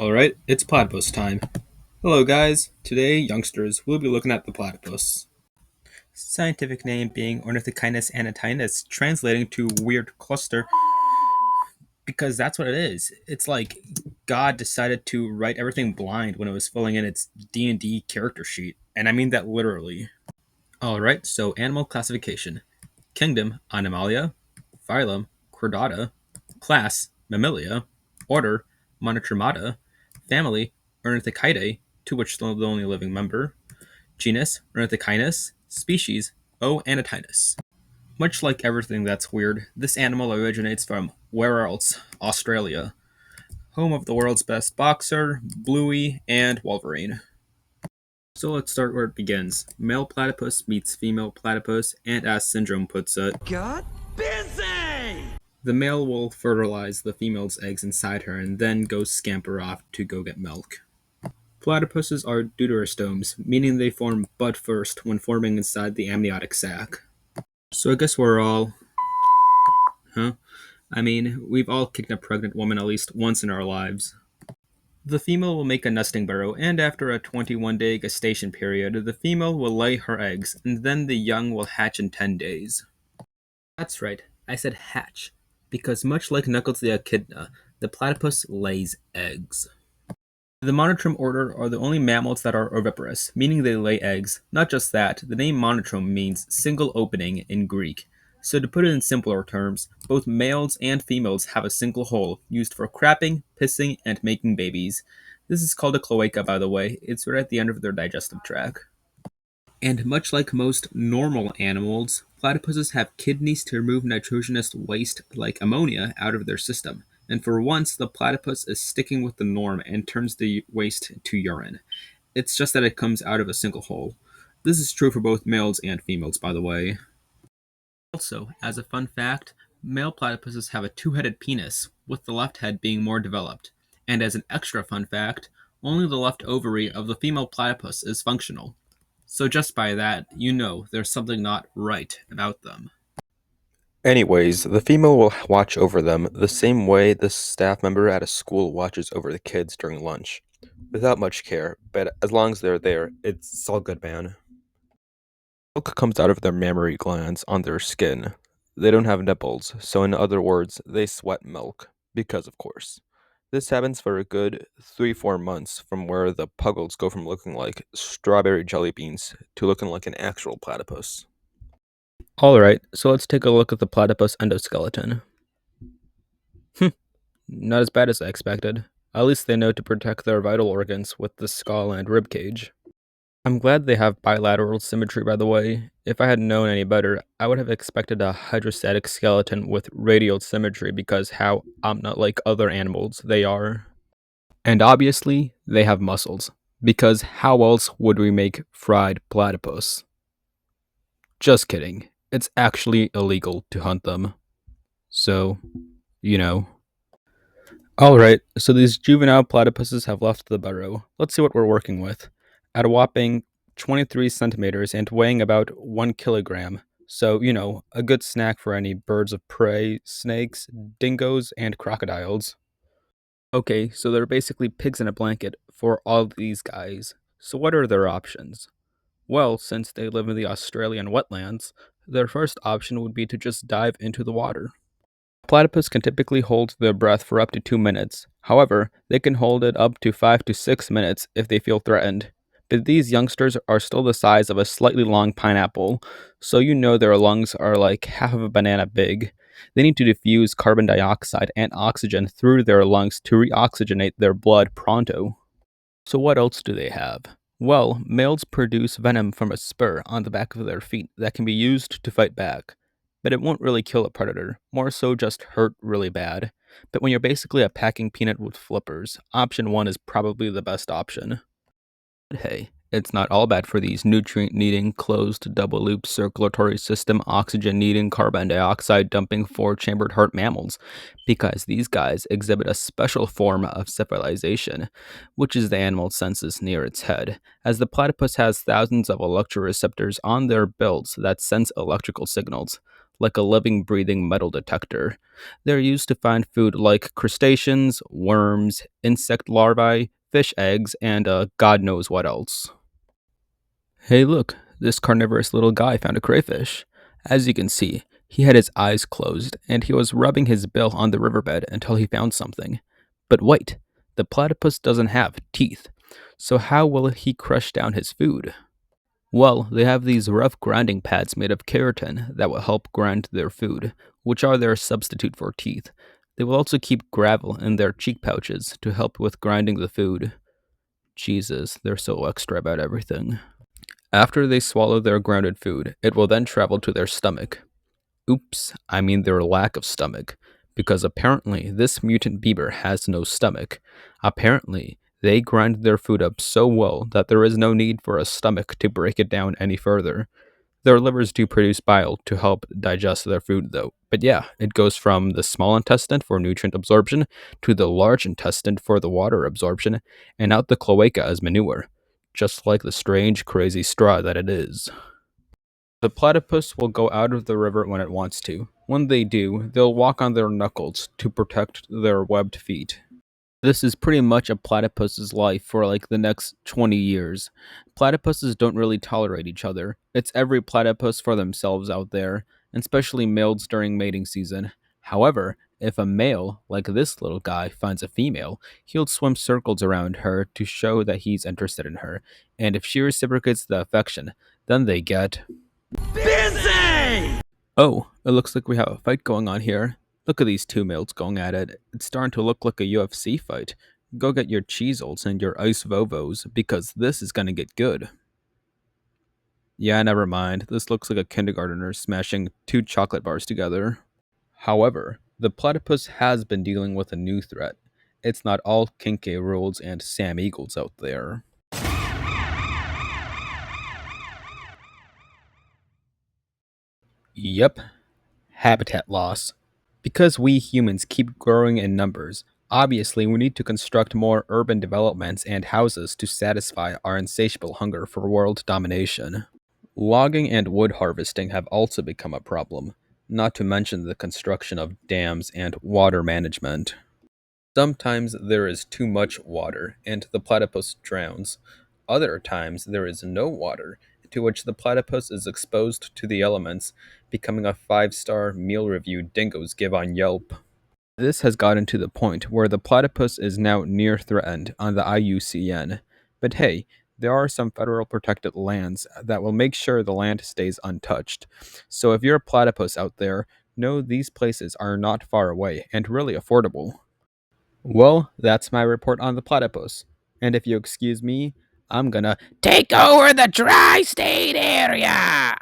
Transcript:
Alright, it's platypus time. Hello guys, today youngsters will be looking at the platypus. Scientific name being Ornithochinus anatinus, translating to weird cluster because that's what it is. It's like God decided to write everything blind when it was filling in its D&D character sheet, and I mean that literally. Alright, so animal classification. Kingdom, Animalia. Phylum, Chordata. Class, Mammalia. Order, Monotremata. Family, Ornithochidae, to which the only living member. Genus, Ornithochinus. Species, O. anatinus. Much like everything that's weird, this animal originates from where else? Australia, home of the world's best boxer, Bluey, and Wolverine. So let's start where it begins. Male platypus meets female platypus, and as Syndrome puts it, Got busy! the male will fertilize the female's eggs inside her and then go scamper off to go get milk. Platypuses are deuterostomes, meaning they form bud first when forming inside the amniotic sac. So I guess we're all... Huh? We've all kicked a pregnant woman at least once in our lives. The female will make a nesting burrow, and after a 21-day gestation period, the female will lay her eggs, and then the young will hatch in 10 days. That's right, I said hatch, because much like Knuckles the echidna, the platypus lays eggs. The monotreme order are the only mammals that are oviparous, meaning they lay eggs. Not just that, the name monotreme means single opening in Greek. So to put it in simpler terms, both males and females have a single hole, used for crapping, pissing, and making babies. This is called a cloaca, by the way. It's right at the end of their digestive tract. And much like most normal animals, platypuses have kidneys to remove nitrogenous waste like ammonia out of their system. And for once, the platypus is sticking with the norm and turns the waste to urine. It's just that it comes out of a single hole. This is true for both males and females, by the way. Also, as a fun fact, male platypuses have a two-headed penis, with the left head being more developed. And as an extra fun fact, only the left ovary of the female platypus is functional. So just by that, you know there's something not right about them. Anyways, the female will watch over them the same way the staff member at a school watches over the kids during lunch. Without much care, but as long as they're there, it's all good, man. Milk comes out of their mammary glands on their skin. They don't have nipples, so in other words, they sweat milk. Because, of course. This happens for a good 3-4 months, from where the puggles go from looking like strawberry jelly beans to looking like an actual platypus. Alright, so let's take a look at the platypus endoskeleton. Not as bad as I expected. At least they know to protect their vital organs with the skull and ribcage. I'm glad they have bilateral symmetry, by the way. If I had known any better, I would have expected a hydrostatic skeleton with radial symmetry because how not like other animals they are. And obviously, they have muscles, because how else would we make fried platypus? Just kidding. It's actually illegal to hunt them. So, you know. Alright, so these juvenile platypuses have left the burrow. Let's see what we're working with. At a whopping 23 centimeters and weighing about 1 kilogram. So, a good snack for any birds of prey, snakes, dingoes, and crocodiles. Okay, so they're basically pigs in a blanket for all these guys. So what are their options? Well, since they live in the Australian wetlands, their first option would be to just dive into the water. Platypus can typically hold their breath for up to 2 minutes. However, they can hold it up to 5 to 6 minutes if they feel threatened. But these youngsters are still the size of a slightly long pineapple, so you know their lungs are like half of a banana big. They need to diffuse carbon dioxide and oxygen through their lungs to reoxygenate their blood pronto. So what else do they have? Well, males produce venom from a spur on the back of their feet that can be used to fight back. But it won't really kill a predator, more so just hurt really bad. But when you're basically a packing peanut with flippers, option 1 is probably the best option. But hey, it's not all bad for these nutrient-needing, closed, double-loop circulatory system, oxygen-needing, carbon dioxide-dumping, 4-chambered heart mammals, because these guys exhibit a special form of cephalization, which is the animal senses near its head, as the platypus has thousands of electroreceptors on their bills that sense electrical signals. like a living, breathing metal detector. They're used to find food like crustaceans, worms, insect larvae, fish eggs, and God knows what else. Hey, look, this carnivorous little guy found a crayfish. As you can see, he had his eyes closed and he was rubbing his bill on the riverbed until he found something. But wait, the platypus doesn't have teeth, so how will he crush down his food? Well, they have these rough grinding pads made of keratin that will help grind their food, which are their substitute for teeth. They will also keep gravel in their cheek pouches to help with grinding the food. Jesus, they're so extra about everything. After they swallow their grounded food, it will then travel to their stomach. Oops, I mean their lack of stomach, because apparently this mutant beaver has no stomach. Apparently, they grind their food up so well that there is no need for a stomach to break it down any further. Their livers do produce bile to help digest their food, though. But yeah, it goes from the small intestine for nutrient absorption to the large intestine for the water absorption, and out the cloaca as manure, just like the strange, crazy straw that it is. The platypus will go out of the river when it wants to. When they do, they'll walk on their knuckles to protect their webbed feet. This is pretty much a platypus's life for like the next 20 years. Platypuses don't really tolerate each other. It's every platypus for themselves out there, and especially males during mating season. However, if a male, like this little guy, finds a female, he'll swim circles around her to show that he's interested in her. And if she reciprocates the affection, then they get Busy! Oh, it looks like we have a fight going on here. Look at these two males going at it. It's starting to look like a UFC fight. Go get your Cheezels and your Ice Vovos, because this is gonna get good. Yeah, never mind. This looks like a kindergartner smashing two chocolate bars together. However, the platypus has been dealing with a new threat. It's not all Kinke rules and Sam Eagles out there. Yep, habitat loss. Because we humans keep growing in numbers, obviously we need to construct more urban developments and houses to satisfy our insatiable hunger for world domination. Logging and wood harvesting have also become a problem, not to mention the construction of dams and water management. Sometimes there is too much water, and the platypus drowns. Other times there is no water, to which the platypus is exposed to the elements, becoming a 5-star meal review dingoes give on Yelp. This has gotten to the point where the platypus is now near threatened on the IUCN. But hey, there are some federal protected lands that will make sure the land stays untouched. So if you're a platypus out there, know these places are not far away and really affordable. Well, that's my report on the platypus. And if you excuse me, I'm gonna take over the tri state area!